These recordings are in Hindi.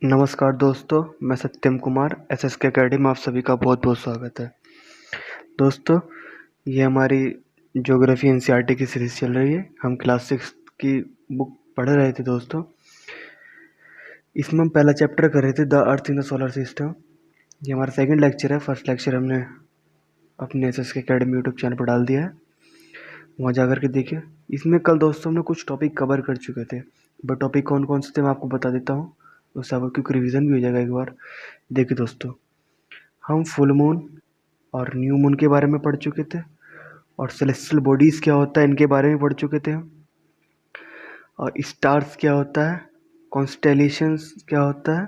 नमस्कार दोस्तों, मैं सत्यम कुमार एसएसके एकेडमी में आप सभी का बहुत बहुत स्वागत है। दोस्तों, ये हमारी ज्योग्राफी एनसीईआरटी की सीरीज़ चल रही है। हम क्लास 6 की बुक पढ़ रहे थे दोस्तों। इसमें हम पहला चैप्टर कर रहे थे the earth in the solar system. ये हमारा सेकंड लेक्चर है। फर्स्ट लेक्चर हमने अपने एसएसके एकेडमी यूट्यूब चैनल पर डाल दिया है, वहाँ जा कर के देखिए। इसमें कल दोस्तों हमने कुछ टॉपिक कवर कर चुके थे, बट टॉपिक कौन कौन से थे मैं आपको बता देता हूँ, उससे आपको क्योंकि रिविज़न भी हो जाएगा एक बार। देखिए दोस्तों, हम फुल मून और न्यू मून के बारे में पढ़ चुके थे, और सेलेस्टियल बॉडीज़ क्या होता है इनके बारे में पढ़ चुके थे हम, और स्टार्स क्या होता है, कॉन्स्टेलेशंस क्या होता है,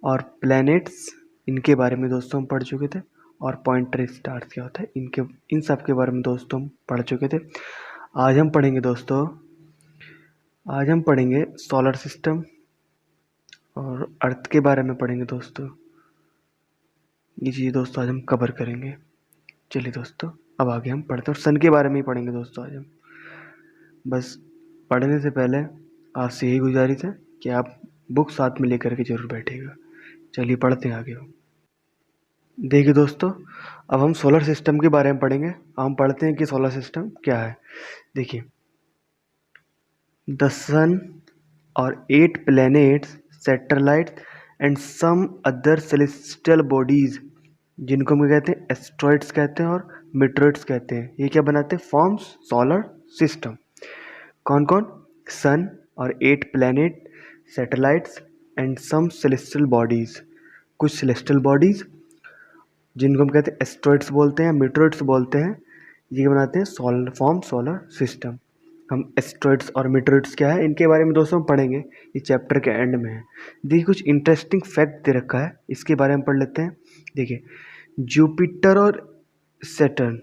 और प्लैनेट्स इनके बारे में दोस्तों हम पढ़ चुके थे, और पॉइंटर स्टार्स क्या होता है इन सब के बारे में दोस्तों हम पढ़ चुके थे। आज हम पढ़ेंगे सोलर सिस्टम और अर्थ के बारे में पढ़ेंगे दोस्तों। ये चीज़ दोस्तों आज हम कवर करेंगे। चलिए दोस्तों, अब आगे हम पढ़ते हैं, और सन के बारे में ही पढ़ेंगे दोस्तों आज हम। बस पढ़ने से पहले आपसे यही गुजारिश है कि आप बुक साथ में लेकर के जरूर बैठिएगा। चलिए पढ़ते हैं आगे हम। देखिए दोस्तों, अब हम सोलर सिस्टम के बारे में पढ़ेंगे। हम पढ़ते हैं कि सोलर सिस्टम क्या है। देखिए, द सन और 8 planets, satellites and some other celestial bodies, जिनको हम कहते हैं एस्ट्रॉइड्स कहते हैं और मीटरॉइड्स कहते हैं, ये क्या बनाते हैं? Forms solar system. कौन कौन? सन और 8 planet, satellites and some celestial bodies, कुछ सेलेस्टियल बॉडीज जिनको हम कहते हैं एस्ट्रॉइड्स बोलते हैं, मीटरॉइड्स बोलते हैं, ये बनाते हैं सोलर सिस्टम। हम एस्ट्रॉइड्स और मीटरॉइड्स क्या है इनके बारे में दोस्तों पढ़ेंगे, ये चैप्टर के एंड में है। देखिए, कुछ इंटरेस्टिंग फैक्ट दे रखा है, इसके बारे में पढ़ लेते हैं। देखिए, जुपिटर और सैटर्न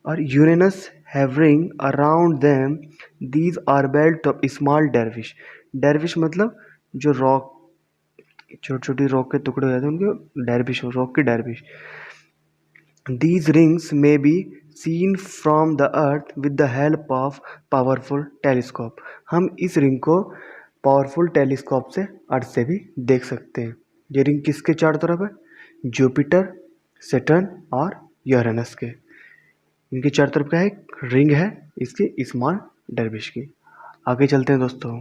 और Uranus hovering around them, these are belt of small debris. Debris मतलब जो रॉक, छोटी छोटी रॉक के टुकड़े हो जाते हैं उनके डेरविश, रॉक के डेरविश। These rings may be seen from the earth with the help of powerful telescope। हम इस रिंग को पावरफुल टेलीस्कोप से अर्थ से भी देख सकते हैं। ये रिंग किसके चारों तरफ है? जुपिटर, सैटर्न और यूरेनस के। इनके चारों तरफ क्या है? रिंग है इसकी स्मॉल डरविश की। आगे चलते हैं दोस्तों।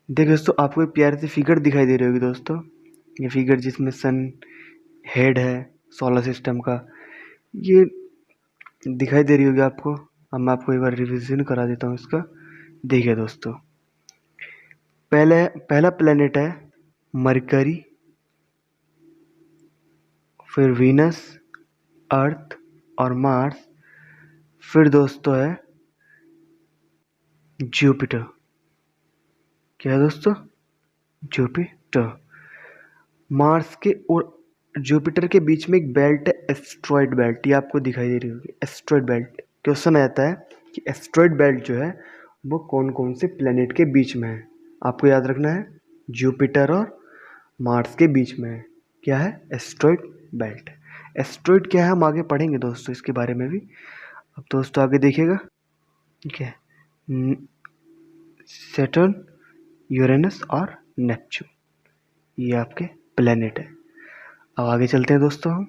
देखिए दोस्तों, आपको एक प्यारी सी फिगर दिखाई दे रही होगी दोस्तों। ये फिगर जिसमें सन हेड है सोलर सिस्टम का, ये दिखाई दे रही होगी आपको। अब मैं आपको एक बार रिवीजन करा देता हूँ इसका। देखिए दोस्तों, पहला प्लेनेट है मरकरी, फिर वीनस, अर्थ और मार्स, फिर दोस्तों है जुपिटर। क्या है दोस्तों? जुपिटर। मार्स के और जुपिटर के बीच में एक बेल्ट है, एस्ट्रॉइड बेल्ट, ये आपको दिखाई दे रही होगी एस्ट्रॉइड बेल्ट। क्वेश्चन आता है कि एस्ट्रॉइड बेल्ट जो है वो कौन कौन से प्लेनेट के बीच में है। आपको याद रखना है, जुपिटर और मार्स के बीच में है। क्या है? Asteroid belt. एस्ट्रॉइड क्या है हम आगे पढ़ेंगे दोस्तों इसके बारे में भी। अब दोस्तों आगे देखिएगा, ठीक है, सैटर्न, यूरेनस और नेपच्यून, ये आपके प्लेनेट है। अब आगे चलते हैं दोस्तों हम।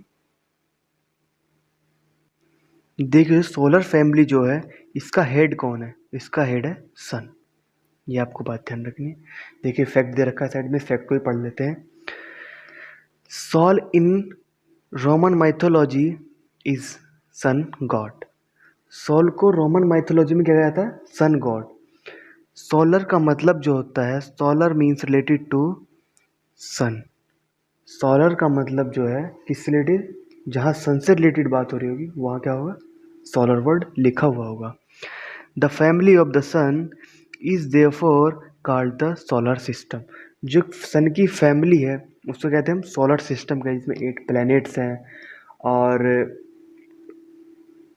देखिए, सोलर फैमिली जो है इसका हेड कौन है? इसका हेड है सन। ये आपको बात ध्यान रखनी है। देखिए, फैक्ट दे रखा है साइड में, फैक्ट को ही पढ़ लेते हैं। Sol in Roman mythology is sun god. Sol को रोमन माइथोलॉजी में क्या कहा जाता है? Sun god. सोलर का मतलब जो होता है, solar means related to sun. Solar का मतलब जो है किससे रिलेटेड? जहाँ सन से रिलेटेड बात हो रही होगी वहाँ क्या होगा? सोलर वर्ड लिखा हुआ होगा। The family of the sun is therefore called the solar system. जो सन की फैमिली है उसको कहते हैं हम सोलर सिस्टम का, जिसमें 8 प्लैनेट्स हैं और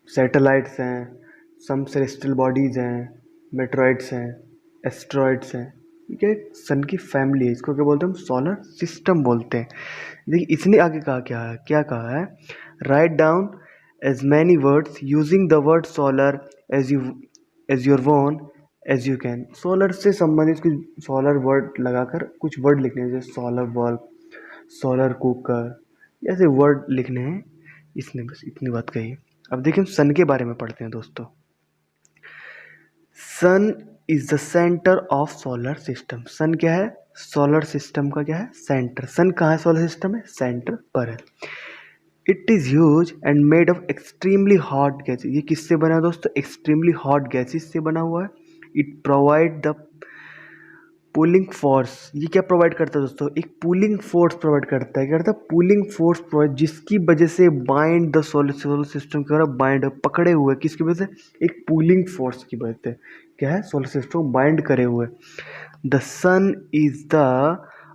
सैटेलाइट्स हैं, सम सेलेस्टियल बॉडीज़ हैं, मेट्रॉइड्स हैं, एस्ट्रॉइड्स हैं। ठीक है, सन की फैमिली है, इसको क्या बोलते हैं हम? सोलर सिस्टम बोलते हैं। देखिए, इसने आगे कहा क्या कहा है? Write down as many words using the word solar as your own as you can. Solar से संबंधित कुछ सोलर वर्ड लगाकर कुछ वर्ड लिखने हैं, जैसे सोलर बल्ब, सोलर कुकर, ऐसे वर्ड लिखने हैं। इसने बस इतनी बात कही। अब देखिए हम सन के बारे में पढ़ते हैं दोस्तों। Sun is the centre of solar system. Sun क्या है? सोलर सिस्टम का क्या है? सेंटर। सन कहाँ है? सोलर सिस्टम में सेंटर पर है। It is huge and made of extremely hot gases. ये किससे बना है दोस्तों? एक्सट्रीमली हॉट गैसेज से बना हुआ है। It provide the pulling force. ये क्या प्रोवाइड करता है दोस्तों? एक पुलिंग फोर्स प्रोवाइड करता है। क्या करता है? पुलिंग फोर्स प्रोवाइड, जिसकी वजह से बाइंड द सोलर सिस्टम के द्वारा बाइंड पकड़े हुए, किसकी वजह से? एक पुलिंग फोर्स की वजह से क्या है? सोलर सिस्टम बाइंड करे हुए। The sun is the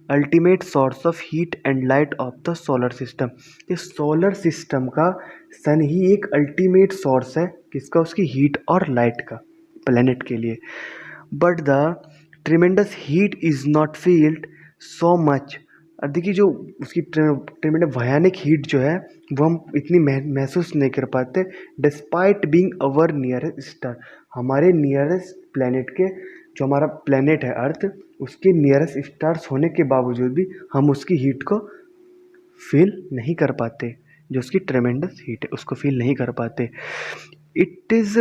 ultimate source of heat and light of the solar system. ये सोलर सिस्टम का सन ही एक अल्टीमेट सोर्स है, किसका? उसकी हीट और लाइट का, प्लेनेट के लिए। But the tremendous heat is not field so much. अब देखिए जो उसकी ट्रिमेंडस भयानक हीट जो है वो हम इतनी महसूस नहीं कर पाते, डिस्पाइट बीइंग अवर नियरेस्ट स्टार। हमारे नियरेस्ट प्लेनेट के, जो हमारा प्लेनेट है अर्थ, उसके नियरेस्ट स्टार्स होने के बावजूद भी हम उसकी हीट को फील नहीं कर पाते। जो उसकी ट्रेमेंडस हीट है उसको फील नहीं कर पाते। It is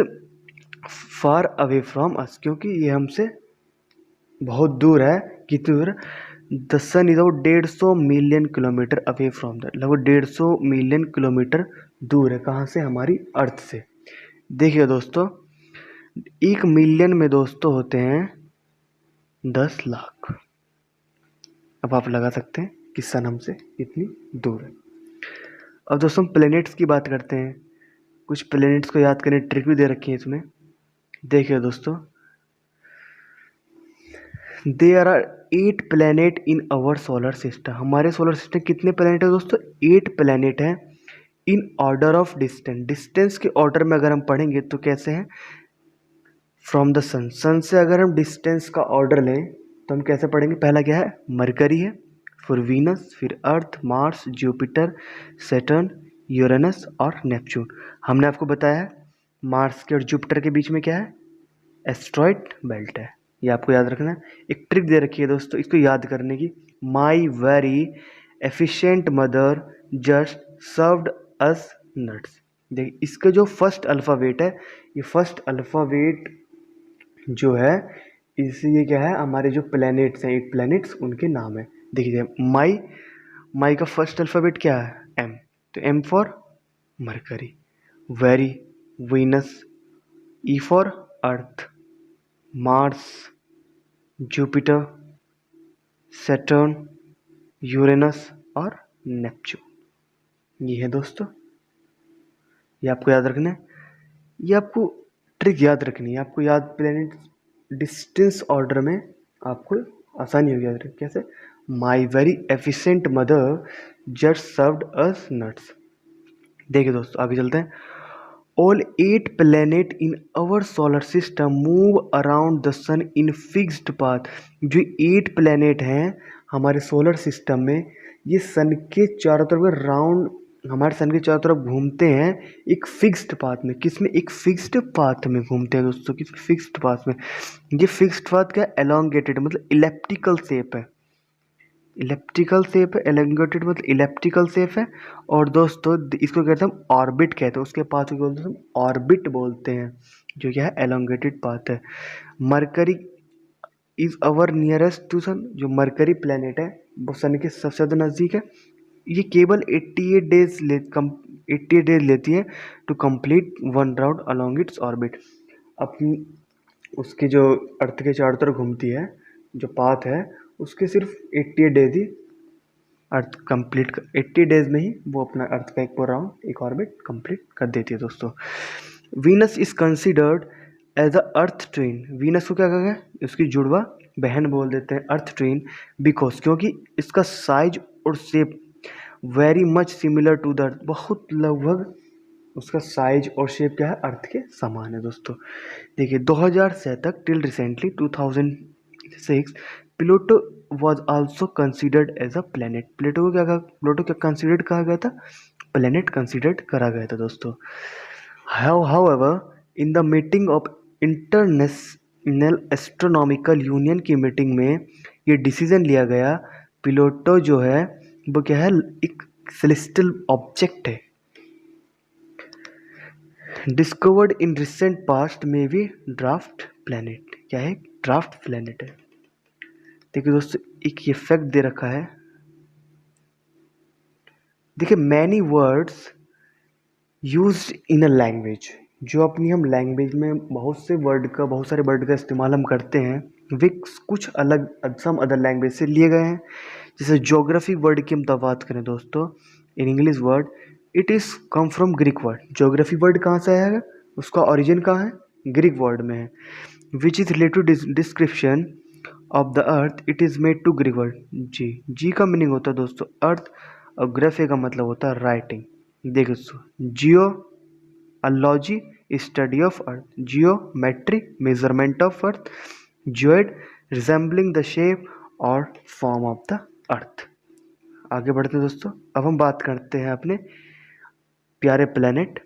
far away from us, क्योंकि ये हमसे बहुत दूर है। कितनी दूर? The sun is about 150 million kilometre away from that. लगभग 150 मिलियन किलोमीटर दूर है। कहाँ से? हमारी अर्थ से। देखिए दोस्तों, 1 मिलियन में दोस्तों होते हैं 10 लाख। अब आप लगा सकते हैं कि सन हमसे इतनी दूर है। अब दोस्तों हम प्लैनेट्स की बात करते हैं। कुछ प्लैनेट्स को याद करने ट्रिक भी दे रखी है इसमें। देखिए दोस्तों, there are 8 planet in our solar system. हमारे सोलर सिस्टम कितने प्लैनेट है दोस्तों? 8 प्लैनेट हैं। In order of distance. Distance के ऑर्डर में अगर हम पढ़ेंगे तो कैसे हैं? फ्रॉम द सन। सन से अगर हम डिस्टेंस का ऑर्डर लें तो हम कैसे पढ़ेंगे? पहला क्या है? मरकरी है, फिर वीनस, फिर अर्थ, मार्स, जुपिटर, सैटर्न, यूरेनस और नेपच्यून। हमने आपको बताया है मार्स के और जुपिटर के बीच में क्या है? एस्ट्रॉइड बेल्ट है। ये आपको याद रखना है। एक ट्रिक दे रखी है दोस्तों इसको याद करने की। माई very efficient mother just served us nuts. देखिए इसका जो फर्स्ट अल्फ़ाबेट है, ये फर्स्ट अल्फ़ाबेट जो है, इससे ये क्या है? हमारे जो प्लैनेट्स हैं, 8 प्लैनेट्स, उनके नाम है। देखिए माई, माई का फर्स्ट अल्फ़ाबेट क्या है? एम। तो M for Mercury, very Venus, E for Earth, Mars, Jupiter, Saturn, Uranus और नेपच्यून। ये है दोस्तों, ये आपको याद रखना है। ये आपको ट्रिक याद रखनी है। आपको याद प्लैनेट डिस्टेंस ऑर्डर में आपको आसानी होगी याद रखना। कैसे? My very efficient mother just served us nuts. देखिए दोस्तों आगे चलते हैं। All 8 planet in our solar system move around the sun in fixed path. जो 8 प्लैनेट हैं हमारे सोलर सिस्टम में, ये सन के चारों तरफ राउंड, हमारे सन के चारों तरफ घूमते हैं एक फिक्स्ड पाथ में। किस में? एक फिक्स्ड पाथ में घूमते हैं दोस्तों। किस फिक्स्ड पाथ में? ये फिक्स्ड पाथ क्या? एलोंगेटेड, मतलब इलेप्टिकल शेप है। इलेप्टिकल शेप है, एलोंगेटेड मतलब इलेप्टिकल शेप है। और दोस्तों इसको कहते हैं हम ऑर्बिट कहते हैं। उसके पाथ को बोलते हैं हम ऑर्बिट बोलते हैं, जो क्या है? एलोंगेटेड पाथ है। Mercury is our nearest to sun. जो मरकरी प्लेनेट है वो सन के सबसे ज़्यादा नज़दीक है। ये केवल 88 डेज लेती है to complete 1 round along its orbit. अपनी उसके जो अर्थ के चारों तरफ घूमती है, जो पाथ है, उसके सिर्फ 88 डेज ही अर्थ कंप्लीट 80 डेज में ही वो अपना अर्थ का एक पूरा राउंड, एक ऑर्बिट कंप्लीट कर देती है दोस्तों। Venus is considered as a Earth twin. Venus को क्या कहा गया? उसकी जुड़वा बहन बोल देते हैं, अर्थ ट्विन, बिकॉज क्योंकि इसका साइज और shape very much similar to the Earth. बहुत लगभग उसका साइज और शेप क्या है? अर्थ के समान है दोस्तों। देखिए 2006 तक, till recently 2006, Pluto was also considered as a planet. Pluto को क्या कंसिडर्ड कहा गया था? प्लैनेट कंसिडर्ड करा गया था दोस्तों। However in the meeting of international astronomical union की मीटिंग में ये डिसीजन लिया गया, प्लूटो जो है वो क्या है, एक सेलेस्टियल ऑब्जेक्ट है, डिस्कवर्ड इन रिसेंट पास्ट में भी ड्राफ्ट प्लैनेट। क्या है? ड्राफ्ट प्लैनेट है। देखिए दोस्तों, एक ये फैक्ट दे रखा है, देखिए many words used in a language, जो अपनी हम लैंग्वेज में बहुत सारे वर्ड का इस्तेमाल हम करते हैं, वे कुछ अलग सम अदर लैंग्वेज से लिए गए हैं। जैसे ज्योग्राफी वर्ड की हम तब बात करें दोस्तों, in English word it is come from Greek word. Geography word कहाँ से आया है? उसका ओरिजिन कहाँ है? ग्रीक वर्ड में है। Which is related description of the earth, it is made to Greek word. जी का मीनिंग होता है दोस्तों अर्थ, और ग्राफी का मतलब होता है राइटिंग। देखो दोस्तों, geology study of earth, geometric measurement of earth, geoid resembling the shape और फॉर्म ऑफ द अर्थ। आगे बढ़ते हैं दोस्तों, अब हम बात करते हैं अपने प्यारे प्लेनेट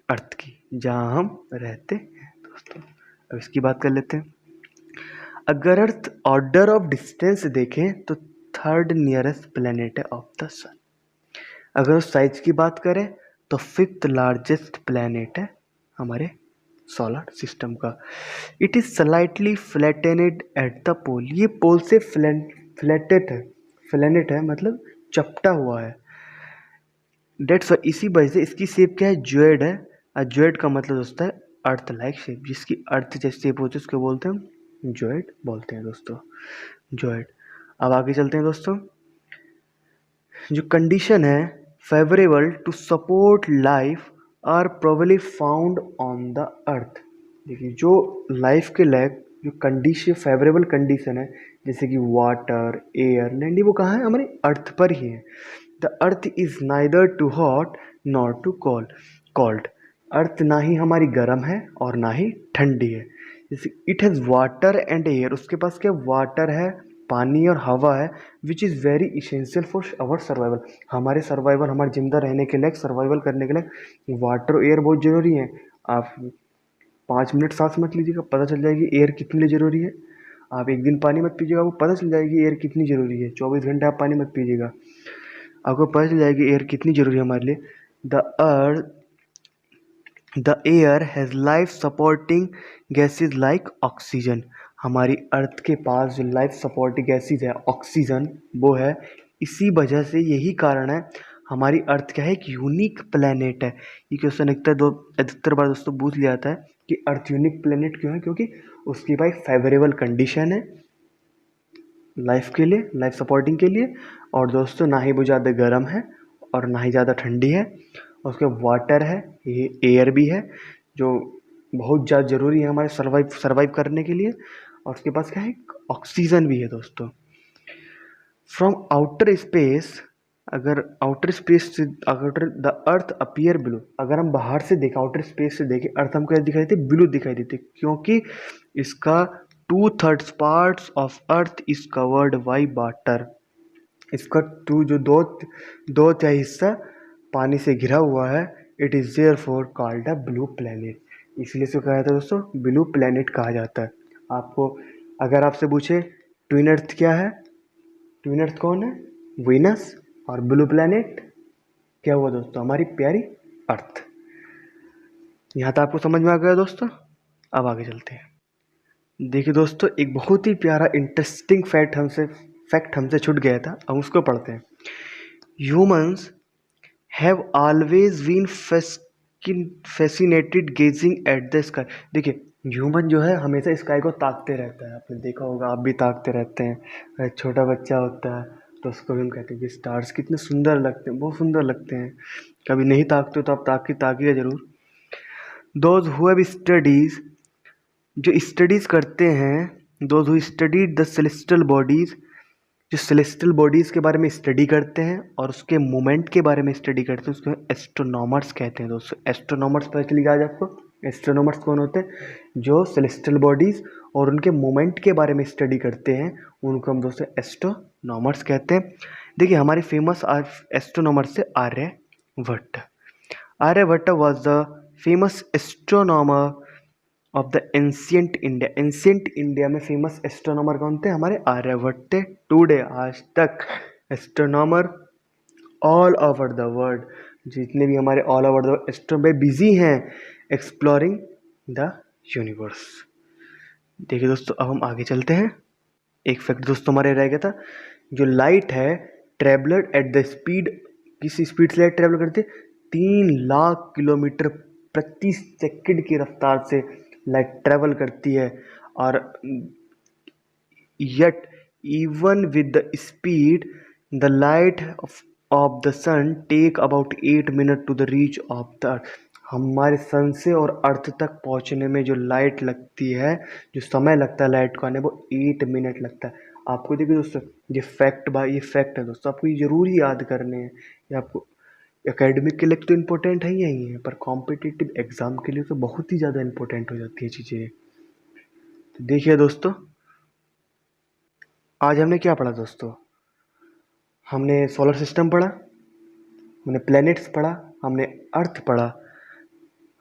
अर्थ की, जहाँ हम रहते हैं दोस्तों। अब इसकी बात कर लेते हैं। अगर अर्थ ऑर्डर ऑफ डिस्टेंस देखें तो थर्ड नियरेस्ट प्लेनेट है ऑफ द सन। अगर साइज की बात करें तो फिफ्थ लार्जेस्ट प्लेनेट है हमारे सोलर सिस्टम का। It is slightly flattened at the pole, ये पोल से फ्लैटेड है, फ्लैनेट है मतलब चपटा हुआ है। डेट्स इसी वजह से इसकी शेप क्या है? ज्वेड है, और ज्वेड का मतलब दोस्तों है अर्थ लाइक शेप, जिसकी अर्थ जैसी शेप होती है उसको बोलते हैं ज्वेड बोलते हैं दोस्तों, ज्वेड। अब आगे चलते हैं दोस्तों। जो कंडीशन है favourable to support life are probably found on the Earth. देखिए जो लाइफ के लायक जो कंडीशन, फेवरेबल कंडीशन है, जैसे कि वाटर, एयर, लैंड, वो कहाँ है? हमारे अर्थ पर ही है। The earth is neither too hot nor too cold. Earth ना ही हमारी गर्म है और ना ही ठंडी है। जैसे it has water and air, उसके पास क्या वाटर है, पानी और हवा है, which is very essential for our survival. हमारे सर्वाइवल, हमारे जिंदा रहने के लिए, सर्वाइवल करने के लिए वाटर और एयर बहुत ज़रूरी है। आप 5 मिनट सांस मत लीजिएगा, पता चल जाएगी एयर कितनी ज़रूरी है। आप एक दिन पानी मत पीजिएगा, आपको पता चल जाएगी एयर कितनी ज़रूरी है। 24 घंटे आप पानी मत पीजिएगा, आपको पता चल जाएगी एयर कितनी ज़रूरी है हमारे लिए। The air has life supporting gases like oxygen. हमारी अर्थ के पास जो लाइफ सपोर्टिंग गैसेज है ऑक्सीजन, वो है। इसी वजह से यही कारण है हमारी अर्थ क्या है, एक यूनिक प्लेनेट है। ये क्वेश्चन अधिकतर बार दोस्तों पूछ लिया जाता है कि अर्थ यूनिक प्लेनेट क्यों है, क्योंकि उसकी भाई फेवरेबल कंडीशन है लाइफ के लिए, लाइफ सपोर्टिंग के लिए। और दोस्तों ना ही वो ज़्यादा गर्म है और ना ही ज़्यादा ठंडी है। उसके वाटर है, ये एयर भी है, जो बहुत ज़्यादा ज़रूरी है हमारे सर्वाइव करने के लिए। और उसके पास क्या है, ऑक्सीजन भी है दोस्तों। फ्रॉम आउटर स्पेस, अगर आउटर स्पेस से, अगर द अर्थ अपीयर ब्लू, अगर हम बाहर से देखें, आउटर स्पेस से देखें, अर्थ हमको दिखाई देती, ब्लू दिखाई देती, क्योंकि इसका 2/3 parts of earth is covered by water. इसका दो तिहाई हिस्सा पानी से घिरा हुआ है। It is therefore called a blue planet, इसलिए इसको कहा जाता है दोस्तों ब्लू प्लैनेट कहा जाता है। आपको अगर आपसे पूछे ट्विन अर्थ क्या है, ट्विन अर्थ कौन है? वीनस। और ब्लू प्लैनेट क्या हुआ दोस्तों? हमारी प्यारी अर्थ। यहाँ तक आपको समझ में आ गया दोस्तों। अब आगे चलते हैं। देखिए दोस्तों, एक बहुत ही प्यारा इंटरेस्टिंग फैक्ट हमसे छूट गया था, हम उसको पढ़ते हैं। Humans have always been fascinated gazing at the sky. देखिए ह्यूमन जो है हमेशा स्काई को ताकते रहता है, आपने देखा होगा, आप भी ताकते रहते हैं। छोटा बच्चा होता है तो उसको भी हम कहते हैं कि स्टार्स कितने सुंदर लगते हैं, बहुत सुंदर लगते हैं। कभी नहीं ताकते तो आप ताकिए ज़रूर। दोज हु हैव स्टडीज, जो स्टडीज़ करते हैं, those who studied the celestial bodies, जो सेलेस्टियल बॉडीज़ के बारे में स्टडी करते हैं और उसके मूवमेंट के बारे में स्टडी करते हैं, उसको एस्ट्रोनॉमर्स कहते हैं दोस्तों। एस्ट्रोनॉमर्स पता चली आज आपको? एस्ट्रोनॉमर्स कौन होते हैं? जो सेलेस्टियल बॉडीज़ और उनके मूवमेंट के बारे में स्टडी करते हैं, उनको हम दोस्तों एस्ट्रोनॉमर्स कहते हैं। देखिए हमारे फेमस एस्ट्रोनॉमर्स से Aryabhata. Aryabhata was the famous astronomer of the ancient India. Ancient India में फेमस एस्ट्रोनॉमर कौन थे? हमारे आर्यभट्ट थे। टुडे, आज तक astronomer all over the world, जितने भी हमारे ऑल ओवर द एस्ट्रो में बिजी हैं एक्सप्लोरिंग द यूनिवर्स। देखिए दोस्तों, अब हम आगे चलते हैं। एक फैक्ट दोस्तों हमारे रह गया था, जो लाइट है ट्रेवलर एट द स्पीड, किस स्पीड से लाइट ट्रेवल करती है? 3 लाख किलोमीटर प्रति सेकंड की रफ्तार से लाइट ट्रेवल करती है। और yet even with the speed, the light of the sun take about 8 minutes to the reach of the earth। हमारे सन से और अर्थ तक पहुंचने में जो लाइट लगती है, जो समय लगता है लाइट को आने, वो 8 मिनट लगता है। आपको देखिए दोस्तों, ये फैक्ट है दोस्तों, आपको ये जरूर ही याद करने हैं। ये आपको एकेडमिक के लिए तो इम्पोर्टेंट है ही है, पर कॉम्पिटिटिव एग्जाम के लिए तो बहुत ही ज़्यादा इम्पोर्टेंट हो जाती है चीज़ें। तो देखिए दोस्तों, आज हमने क्या पढ़ा दोस्तों? हमने सोलर सिस्टम पढ़ा, हमने प्लैनेट्स पढ़ा, हमने अर्थ पढ़ा।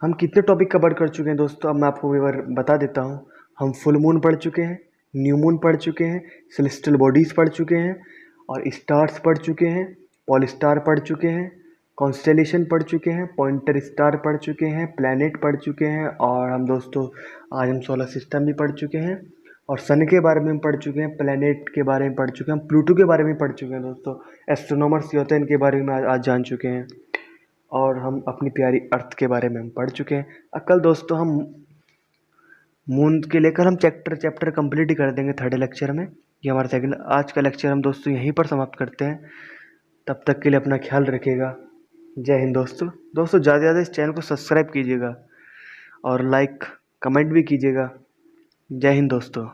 हम कितने टॉपिक कवर कर चुके हैं दोस्तों? अब मैं आपको एक बार बता देता हूँ। हम फुल मून पढ़ चुके हैं, न्यू मून पढ़ चुके हैं, सेलेस्टियल बॉडीज़ पढ़ चुके हैं, और स्टार्स पढ़ चुके हैं, पॉल स्टार पढ़ चुके हैं, कॉन्स्टेलेशन पढ़ चुके हैं, पॉइंटर स्टार पढ़ चुके हैं, प्लैनेट पढ़ चुके हैं, और हम दोस्तों आज हम सोलर सिस्टम भी पढ़ चुके हैं, और सन के बारे में हम पढ़ चुके हैं, प्लैनेट के बारे में पढ़ चुके हैं, हम प्लूटो के बारे में पढ़ चुके हैं दोस्तों, एस्ट्रोनॉमर्स जो होते हैं इनके बारे में आज जान चुके हैं, और हम अपनी प्यारी अर्थ के बारे में हम पढ़ चुके हैं। कल दोस्तों हम मून के लेकर हम चैप्टर कंप्लीट ही कर देंगे थर्ड लेक्चर में। ये हमारा सेकंड, आज का लेक्चर हम दोस्तों यहीं पर समाप्त करते हैं। तब तक के लिए अपना ख्याल रखिएगा। जय हिंद दोस्तों। ज़्यादा से ज़्यादा इस चैनल को सब्सक्राइब कीजिएगा और लाइक कमेंट भी कीजिएगा। जय हिंद दोस्तों।